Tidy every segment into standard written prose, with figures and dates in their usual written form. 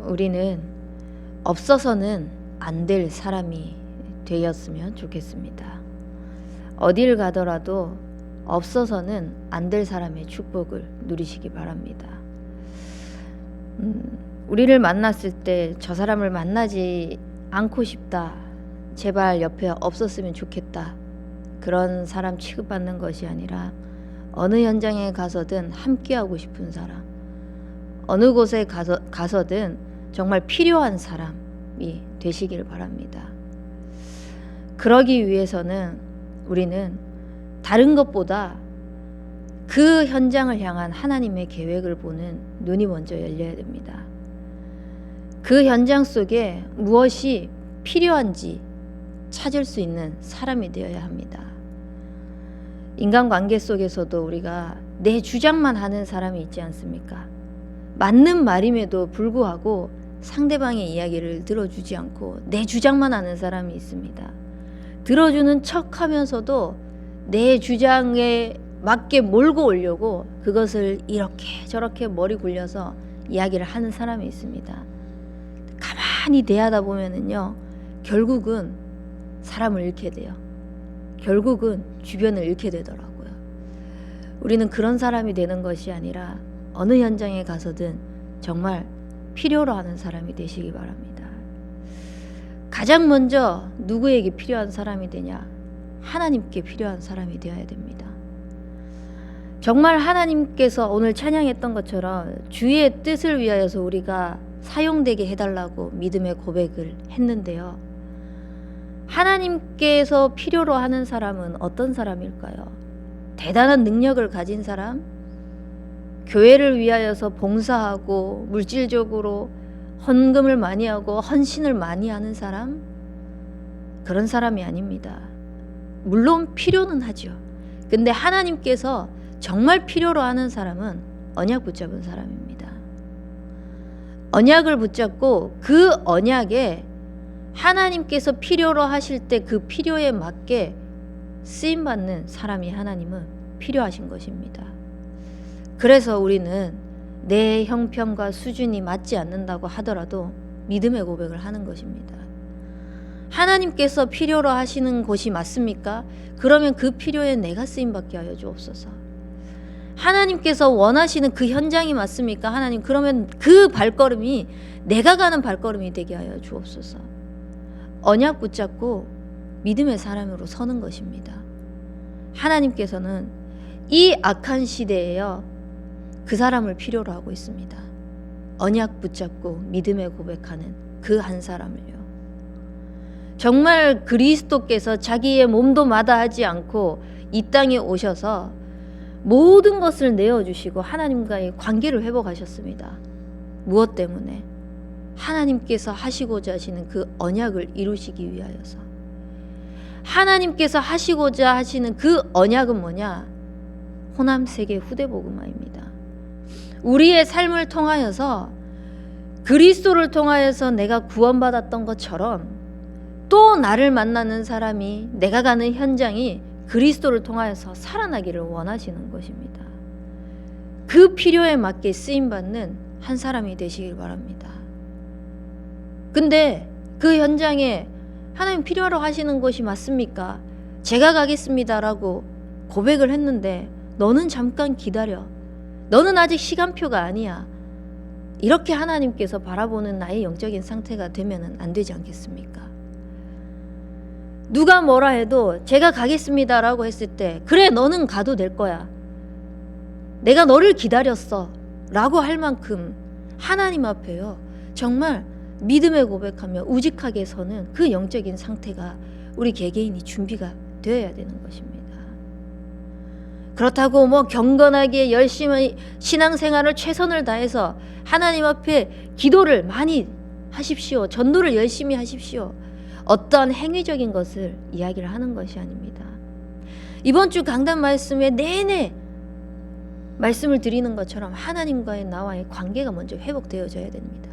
우리는 없어서는 안 될 사람이 되었으면 좋겠습니다. 어딜 가더라도 없어서는 안 될 사람의 축복을 누리시기 바랍니다. 우리를 만났을 때 저 사람을 만나지 않고 싶다, 제발 옆에 없었으면 좋겠다, 그런 사람 취급받는 것이 아니라 어느 현장에 가서든 함께하고 싶은 사람, 어느 곳에 가서든 정말 필요한 사람이 되시길 바랍니다. 그러기 위해서는 우리는 다른 것보다 그 현장을 향한 하나님의 계획을 보는 눈이 먼저 열려야 됩니다. 그 현장 속에 무엇이 필요한지 찾을 수 있는 사람이 되어야 합니다. 인간관계 속에서도 우리가 내 주장만 하는 사람이 있지 않습니까? 맞는 말임에도 불구하고 상대방의 이야기를 들어주지 않고 내 주장만 하는 사람이 있습니다. 들어주는 척 하면서도 내 주장에 맞게 몰고 오려고 그것을 이렇게 저렇게 머리 굴려서 이야기를 하는 사람이 있습니다. 가만히 대하다 보면은요, 결국은 사람을 잃게 돼요. 결국은 주변을 잃게 되더라고요. 우리는 그런 사람이 되는 것이 아니라 어느 현장에 가서든 정말 필요로 하는 사람이 되시기 바랍니다. 가장 먼저 누구에게 필요한 사람이 되냐? 하나님께 필요한 사람이 되어야 됩니다. 정말 하나님께서 오늘 찬양했던 것처럼 주의 뜻을 위하여서 우리가 사용되게 해달라고 믿음의 고백을 했는데요. 하나님께서 필요로 하는 사람은 어떤 사람일까요? 대단한 능력을 가진 사람? 교회를 위하여서 봉사하고 물질적으로 헌금을 많이 하고 헌신을 많이 하는 사람? 그런 사람이 아닙니다. 물론 필요는 하죠. 근데 하나님께서 정말 필요로 하는 사람은 언약 붙잡은 사람입니다. 언약을 붙잡고 그 언약에 하나님께서 필요로 하실 때 그 필요에 맞게 쓰임받는 사람이 하나님은 필요하신 것입니다. 그래서 우리는 내 형편과 수준이 맞지 않는다고 하더라도 믿음의 고백을 하는 것입니다. 하나님께서 필요로 하시는 곳이 맞습니까? 그러면 그 필요에 내가 쓰임받게 하여 주옵소서. 하나님께서 원하시는 그 현장이 맞습니까? 하나님, 그러면 그 발걸음이 내가 가는 발걸음이 되게 하여 주옵소서. 언약 붙잡고 믿음의 사람으로 서는 것입니다. 하나님께서는 이 악한 시대에요, 그 사람을 필요로 하고 있습니다. 언약 붙잡고 믿음의 고백하는 그 한 사람을요. 정말 그리스도께서 자기의 몸도 마다하지 않고 이 땅에 오셔서 모든 것을 내어주시고 하나님과의 관계를 회복하셨습니다. 무엇 때문에? 하나님께서 하시고자 하시는 그 언약을 이루시기 위하여서. 하나님께서 하시고자 하시는 그 언약은 뭐냐? 호남세계 후대복음화입니다. 우리의 삶을 통하여서 그리스도를 통하여서 내가 구원받았던 것처럼 또 나를 만나는 사람이, 내가 가는 현장이 그리스도를 통하여서 살아나기를 원하시는 것입니다. 그 필요에 맞게 쓰임받는 한 사람이 되시길 바랍니다. 근데 그 현장에 하나님 필요로 하시는 것이 맞습니까? 제가 가겠습니다라고 고백을 했는데 너는 잠깐 기다려. 너는 아직 시간표가 아니야. 이렇게 하나님께서 바라보는 나의 영적인 상태가 되면 안 되지 않겠습니까? 누가 뭐라 해도 제가 가겠습니다라고 했을 때, 그래, 너는 가도 될 거야. 내가 너를 기다렸어 라고 할 만큼 하나님 앞에요, 정말 믿음의 고백하며 우직하게 서는 그 영적인 상태가 우리 개개인이 준비가 되어야 되는 것입니다. 그렇다고 뭐 경건하게 열심히 신앙생활을 최선을 다해서 하나님 앞에 기도를 많이 하십시오, 전도를 열심히 하십시오, 어떠한 행위적인 것을 이야기를 하는 것이 아닙니다. 이번 주 강단 말씀에 내내 말씀을 드리는 것처럼 하나님과의 나와의 관계가 먼저 회복되어져야 됩니다.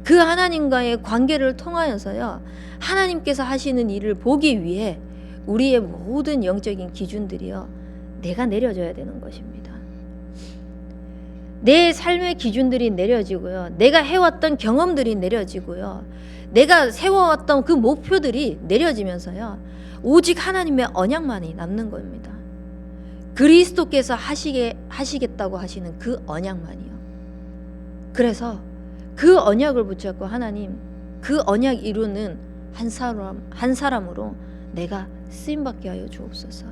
그 하나님과의 관계를 통하여서요, 하나님께서 하시는 일을 보기 위해 우리의 모든 영적인 기준들이요, 내가 내려져야 되는 것입니다. 내 삶의 기준들이 내려지고요. 내가 해왔던 경험들이 내려지고요. 내가 세워왔던 그 목표들이 내려지면서요. 오직 하나님의 언약만이 남는 겁니다. 그리스도께서 하시겠다고 하시는 그 언약만이요. 그래서 그 언약을 붙잡고 하나님, 그 언약 이루는 한 사람으로 내가 쓰임받게 하여 주옵소서.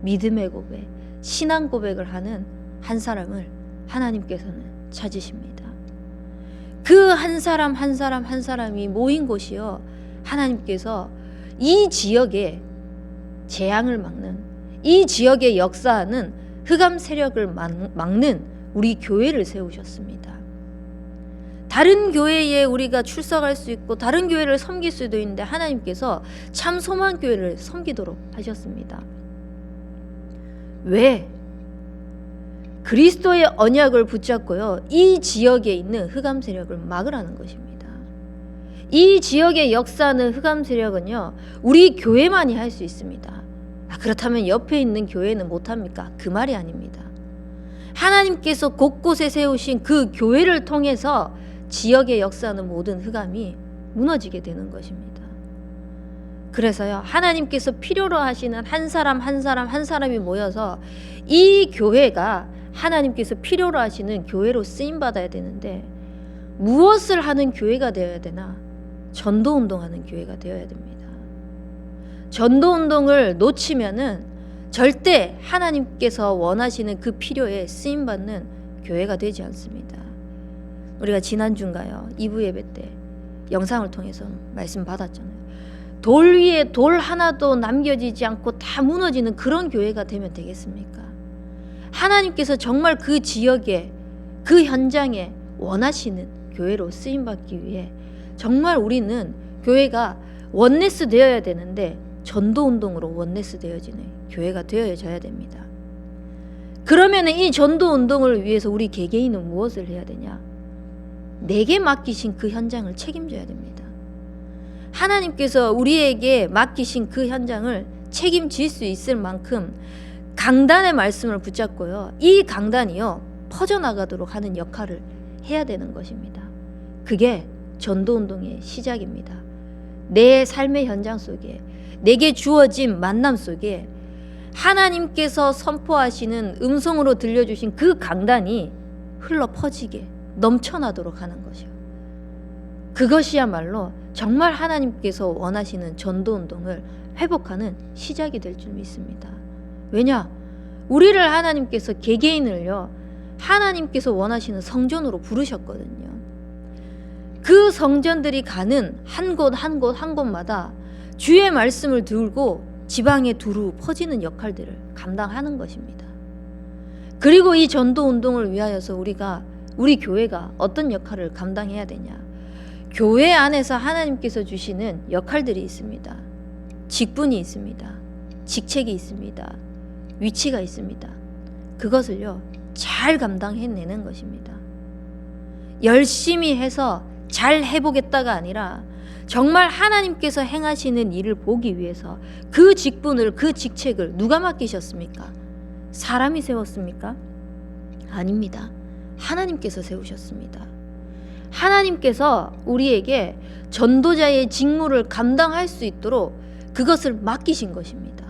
믿음의 고백, 신앙 고백을 하는 한 사람을 하나님께서는 찾으십니다. 그 한 사람 한 사람이 모인 곳이요, 하나님께서 이 지역에 재앙을 막는, 이 지역에 역사하는 흑암 세력을 막는 우리 교회를 세우셨습니다. 다른 교회에 우리가 출석할 수 있고 다른 교회를 섬길 수도 있는데 하나님께서 참 소망 교회를 섬기도록 하셨습니다. 왜? 그리스도의 언약을 붙잡고요, 이 지역에 있는 흑암 세력을 막으라는 것입니다. 이 지역에 역사하는 흑암 세력은요, 우리 교회만이 할 수 있습니다. 그렇다면 옆에 있는 교회는 못합니까? 그 말이 아닙니다. 하나님께서 곳곳에 세우신 그 교회를 통해서 지역에 역사하는 모든 흑암이 무너지게 되는 것입니다. 그래서요, 하나님께서 필요로 하시는 한 사람이 모여서 이 교회가 하나님께서 필요로 하시는 교회로 쓰임받아야 되는데, 무엇을 하는 교회가 되어야 되나? 전도운동하는 교회가 되어야 됩니다. 전도운동을 놓치면은 절대 하나님께서 원하시는 그 필요에 쓰임받는 교회가 되지 않습니다. 우리가 지난주인가요? 2부 예배 때 영상을 통해서 말씀 받았잖아요. 돌 위에 돌 하나도 남겨지지 않고 다 무너지는 그런 교회가 되면 되겠습니까? 하나님께서 정말 그 지역에, 그 현장에 원하시는 교회로 쓰임받기 위해 정말 우리는 교회가 원네스 되어야 되는데, 전도운동으로 원네스 되어지는 교회가 되어져야 됩니다. 그러면 이 전도운동을 위해서 우리 개개인은 무엇을 해야 되냐? 내게 맡기신 그 현장을 책임져야 됩니다. 하나님께서 우리에게 맡기신 그 현장을 책임질 수 있을 만큼 강단의 말씀을 붙잡고요, 이 강단이요 퍼져나가도록 하는 역할을 해야 되는 것입니다. 그게 전도운동의 시작입니다. 내 삶의 현장 속에, 내게 주어진 만남 속에 하나님께서 선포하시는 음성으로 들려주신 그 강단이 흘러 퍼지게 넘쳐나도록 하는 것이요, 그것이야말로 정말 하나님께서 원하시는 전도운동을 회복하는 시작이 될 줄 믿습니다. 왜냐? 우리를 하나님께서 개개인을요, 하나님께서 원하시는 성전으로 부르셨거든요. 그 성전들이 가는 한 곳마다 주의 말씀을 들고 지방에 두루 퍼지는 역할들을 감당하는 것입니다. 그리고 이 전도운동을 위하여서 우리 교회가 어떤 역할을 감당해야 되냐? 교회 안에서 하나님께서 주시는 역할들이 있습니다. 직분이 있습니다. 직책이 있습니다. 위치가 있습니다. 그것을요, 잘 감당해내는 것입니다. 열심히 해서 잘 해보겠다가 아니라 정말 하나님께서 행하시는 일을 보기 위해서 그 직분을, 그 직책을 누가 맡기셨습니까? 사람이 세웠습니까? 아닙니다. 하나님께서 세우셨습니다. 하나님께서 우리에게 전도자의 직무를 감당할 수 있도록 그것을 맡기신 것입니다.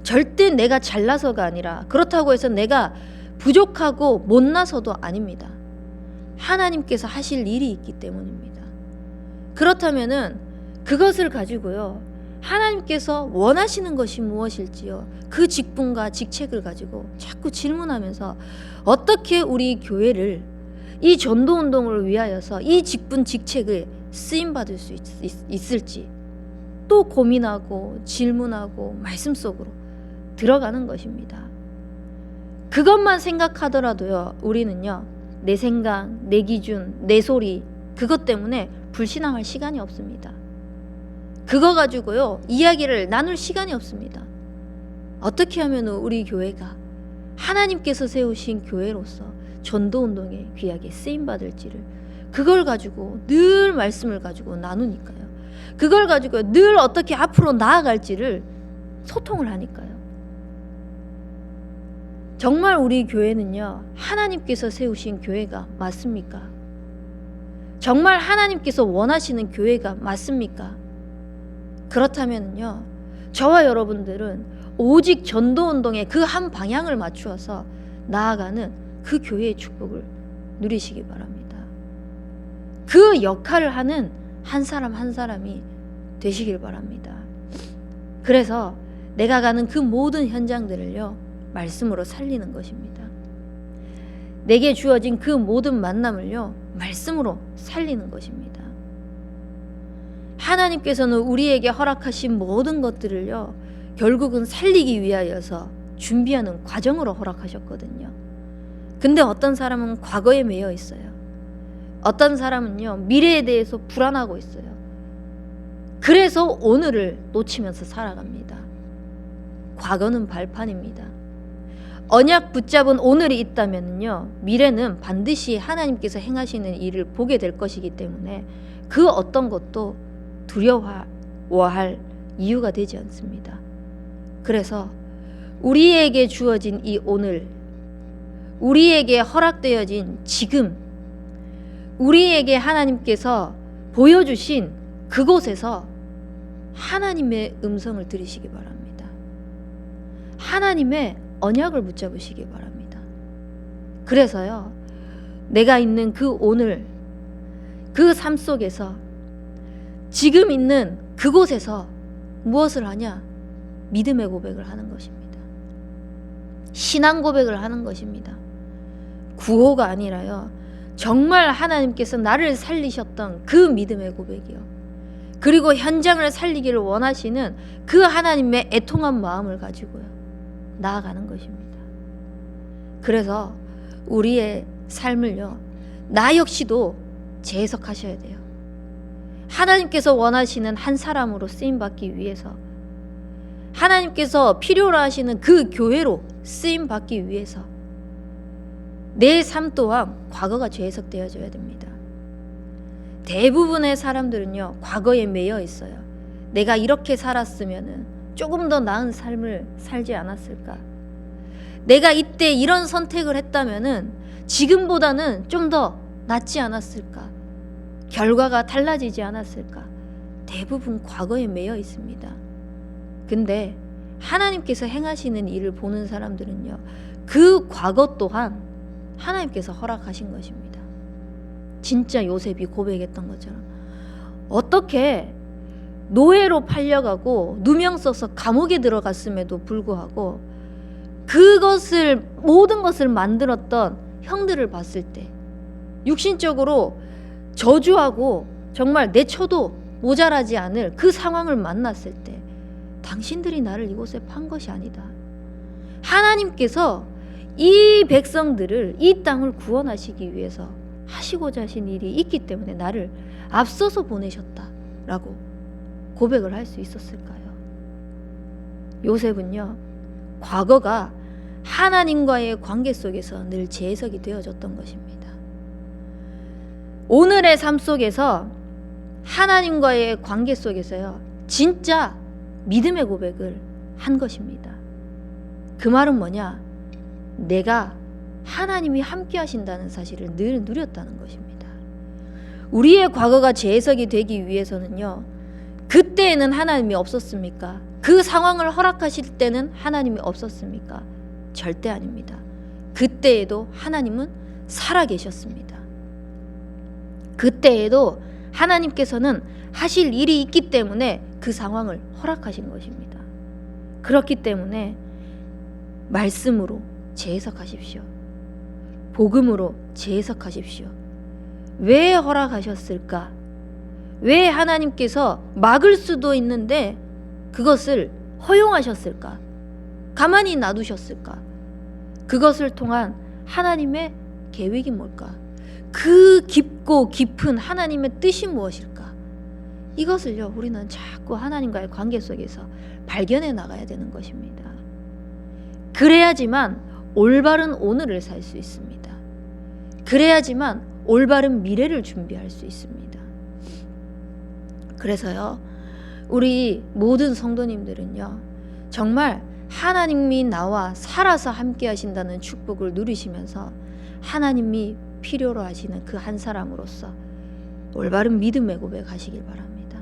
절대 내가 잘나서가 아니라, 그렇다고 해서 내가 부족하고 못나서도 아닙니다. 하나님께서 하실 일이 있기 때문입니다. 그렇다면은 그것을 가지고요, 하나님께서 원하시는 것이 무엇일지요, 그 직분과 직책을 가지고 자꾸 질문하면서 어떻게 우리 교회를 이 전도운동을 위하여서 이 직분 직책을 쓰임받을 수 있을지 또 고민하고 질문하고 말씀 속으로 들어가는 것입니다. 그것만 생각하더라도요, 우리는요, 내 생각, 내 기준, 내 소리, 그것 때문에 불신앙할 시간이 없습니다. 그거 가지고요, 이야기를 나눌 시간이 없습니다. 어떻게 하면 우리 교회가 하나님께서 세우신 교회로서 전도운동에 귀하게 쓰임받을지를, 그걸 가지고 늘 말씀을 가지고 나누니까요. 그걸 가지고 늘 어떻게 앞으로 나아갈지를 소통을 하니까요. 정말 우리 교회는요, 하나님께서 세우신 교회가 맞습니까? 정말 하나님께서 원하시는 교회가 맞습니까? 그렇다면요, 저와 여러분들은 오직 전도운동의 그 한 방향을 맞추어서 나아가는 그 교회의 축복을 누리시기 바랍니다. 그 역할을 하는 한 사람 한 사람이 되시길 바랍니다. 그래서 내가 가는 그 모든 현장들을요, 말씀으로 살리는 것입니다. 내게 주어진 그 모든 만남을요, 말씀으로 살리는 것입니다. 하나님께서는 우리에게 허락하신 모든 것들을요, 결국은 살리기 위하여서 준비하는 과정으로 허락하셨거든요. 근데 어떤 사람은 과거에 매여 있어요. 어떤 사람은요, 미래에 대해서 불안하고 있어요. 그래서 오늘을 놓치면서 살아갑니다. 과거는 발판입니다. 언약 붙잡은 오늘이 있다면요, 미래는 반드시 하나님께서 행하시는 일을 보게 될 것이기 때문에 그 어떤 것도 두려워할 이유가 되지 않습니다. 그래서 우리에게 주어진 이 오늘, 우리에게 허락되어진 지금, 우리에게 하나님께서 보여주신 그곳에서 하나님의 음성을 들으시기 바랍니다. 하나님의 언약을 붙잡으시기 바랍니다. 그래서요, 내가 있는 그 오늘, 그 삶 속에서 지금 있는 그곳에서 무엇을 하냐? 믿음의 고백을 하는 것입니다. 신앙 고백을 하는 것입니다. 구호가 아니라요, 정말 하나님께서 나를 살리셨던 그 믿음의 고백이요, 그리고 현장을 살리기를 원하시는 그 하나님의 애통한 마음을 가지고요, 나아가는 것입니다. 그래서 우리의 삶을요, 나 역시도 재해석하셔야 돼요. 하나님께서 원하시는 한 사람으로 쓰임받기 위해서, 하나님께서 필요로 하시는 그 교회로 쓰임받기 위해서 내 삶 또한 과거가 재해석되어져야 됩니다. 대부분의 사람들은요, 과거에 매여 있어요. 내가 이렇게 살았으면은 조금 더 나은 삶을 살지 않았을까? 내가 이때 이런 선택을 했다면은 지금보다는 좀 더 낫지 않았을까? 결과가 달라지지 않았을까? 대부분 과거에 매여 있습니다. 근데 하나님께서 행하시는 일을 보는 사람들은요, 그 과거 또한 하나님께서 허락하신 것입니다. 진짜 요셉이 고백했던 것처럼 어떻게 노예로 팔려가고 누명 써서 감옥에 들어갔음에도 불구하고 그것을, 모든 것을 만들었던 형들을 봤을 때 육신적으로 저주하고 정말 내쳐도 모자라지 않을 그 상황을 만났을 때 당신들이 나를 이곳에 판 것이 아니다. 하나님께서 이 백성들을, 이 땅을 구원하시기 위해서 하시고자 하신 일이 있기 때문에 나를 앞서서 보내셨다라고 고백을 할 수 있었을까요? 요셉은요, 과거가 하나님과의 관계 속에서 늘 재해석이 되어졌던 것입니다. 오늘의 삶 속에서 하나님과의 관계 속에서요, 진짜 믿음의 고백을 한 것입니다. 그 말은 뭐냐? 내가 하나님이 함께 하신다는 사실을 늘 누렸다는 것입니다. 우리의 과거가 재해석이 되기 위해서는요, 그때에는 하나님이 없었습니까? 그 상황을 허락하실 때는 하나님이 없었습니까? 절대 아닙니다. 그때에도 하나님은 살아계셨습니다. 그때에도 하나님께서는 하실 일이 있기 때문에 그 상황을 허락하신 것입니다. 그렇기 때문에 말씀으로 재해석하십시오. 복음으로 재해석하십시오. 왜 허락하셨을까? 왜 하나님께서 막을 수도 있는데 그것을 허용하셨을까? 가만히 놔두셨을까? 그것을 통한 하나님의 계획이 뭘까? 그 깊고 깊은 하나님의 뜻이 무엇일까? 이것을요, 우리는 자꾸 하나님과의 관계 속에서 발견해 나가야 되는 것입니다. 그래야지만 올바른 오늘을 살 수 있습니다. 그래야지만 올바른 미래를 준비할 수 있습니다. 그래서요, 우리 모든 성도님들은요, 정말 하나님이 나와 살아서 함께 하신다는 축복을 누리시면서 하나님이 필요로 하시는 그 한 사람으로서 올바른 믿음의 고백하시길 바랍니다.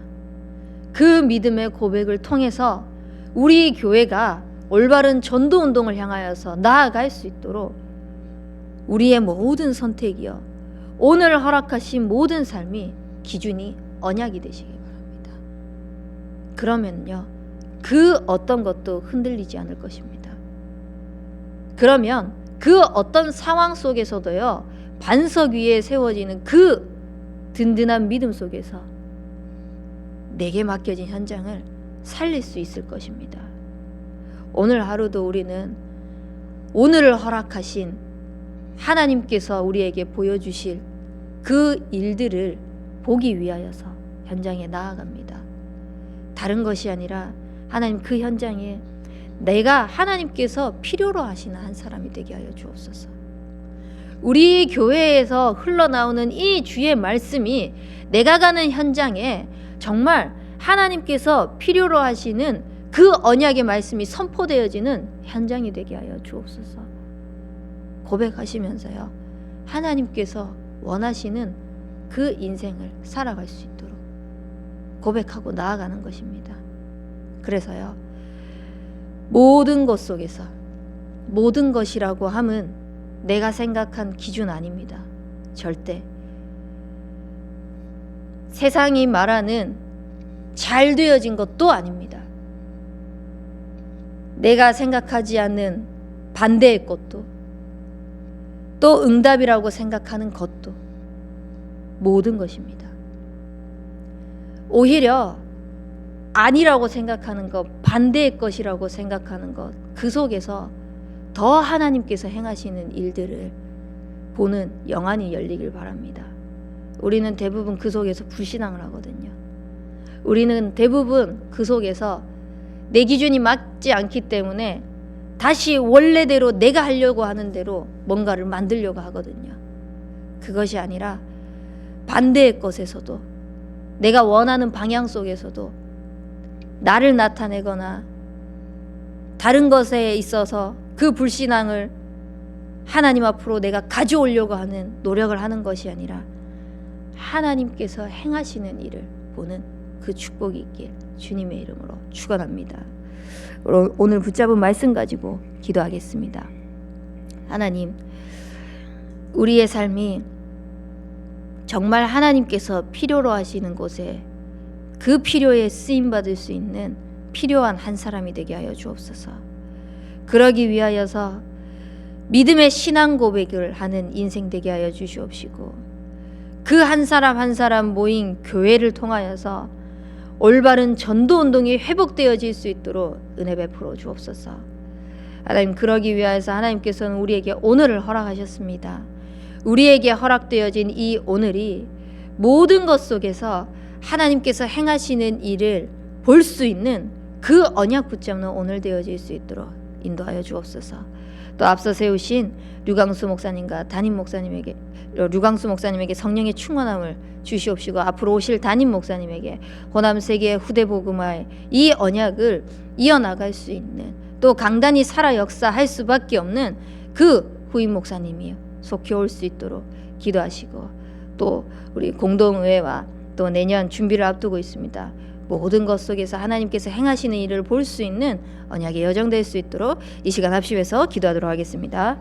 그 믿음의 고백을 통해서 우리 교회가 올바른 전도 운동을 향하여서 나아갈 수 있도록 우리의 모든 선택이요, 오늘 허락하신 모든 삶이 기준이 언약이 되시길 바랍니다. 그러면요, 그 어떤 것도 흔들리지 않을 것입니다. 그러면 그 어떤 상황 속에서도요, 반석 위에 세워지는 그 든든한 믿음 속에서 내게 맡겨진 현장을 살릴 수 있을 것입니다. 오늘 하루도 우리는 오늘을 허락하신 하나님께서 우리에게 보여주실 그 일들을 보기 위하여서 현장에 나아갑니다. 다른 것이 아니라 하나님 그 현장에 내가 하나님께서 필요로 하시는 한 사람이 되게 하여 주옵소서. 우리 교회에서 흘러나오는 이 주의 말씀이 내가 가는 현장에 정말 하나님께서 필요로 하시는 그 언약의 말씀이 선포되어지는 현장이 되게 하여 주옵소서. 고백하시면서요, 하나님께서 원하시는 그 인생을 살아갈 수 있도록 고백하고 나아가는 것입니다. 그래서요, 모든 것 속에서 모든 것이라고 함은 내가 생각한 기준 아닙니다. 절대. 세상이 말하는 잘 되어진 것도 아닙니다. 내가 생각하지 않는 반대의 것도, 또 응답이라고 생각하는 것도, 모든 것입니다. 오히려 아니라고 생각하는 것, 반대의 것이라고 생각하는 것, 그 속에서 더 하나님께서 행하시는 일들을 보는 영안이 열리길 바랍니다. 우리는 대부분 그 속에서 불신앙을 하거든요. 우리는 대부분 그 속에서 내 기준이 맞지 않기 때문에 다시 원래대로 내가 하려고 하는 대로 뭔가를 만들려고 하거든요. 그것이 아니라 반대의 것에서도, 내가 원하는 방향 속에서도 나를 나타내거나 다른 것에 있어서 그 불신앙을 하나님 앞으로 내가 가져오려고 하는 노력을 하는 것이 아니라 하나님께서 행하시는 일을 보는 그 축복이 있길 주님의 이름으로 축원합니다. 오늘 붙잡은 말씀 가지고 기도하겠습니다. 하나님, 우리의 삶이 정말 하나님께서 필요로 하시는 곳에 그 필요에 쓰임받을 수 있는 필요한 한 사람이 되게 하여 주옵소서. 그러기 위하여서 믿음의 신앙 고백을 하는 인생 되게 하여 주시옵시고, 그 한 사람 한 사람 모인 교회를 통하여서 올바른 전도 운동이 회복되어질 수 있도록 은혜 베풀어 주옵소서. 하나님, 그러기 위하여서 하나님께서는 우리에게 오늘을 허락하셨습니다. 우리에게 허락되어진 이 오늘이 모든 것 속에서 하나님께서 행하시는 일을 볼 수 있는 그 언약 붙잡는 오늘 되어질 수 있도록 인도하여 주옵소서. 또 앞서 세우신 류광수 목사님과 담임 목사님에게, 류광수 목사님에게 성령의 충만함을 주시옵시고, 앞으로 오실 담임 목사님에게 호남 세계 후대 복음화의 이 언약을 이어나갈 수 있는, 또 강단이 살아 역사할 수밖에 없는 그 후임 목사님이 속히 올 수 있도록 기도하시고, 또 우리 공동의회와 또 내년 준비를 앞두고 있습니다. 모든 것 속에서 하나님께서 행하시는 일을 볼 수 있는 언약의 여정 될 수 있도록 이 시간 합심해서 기도하도록 하겠습니다.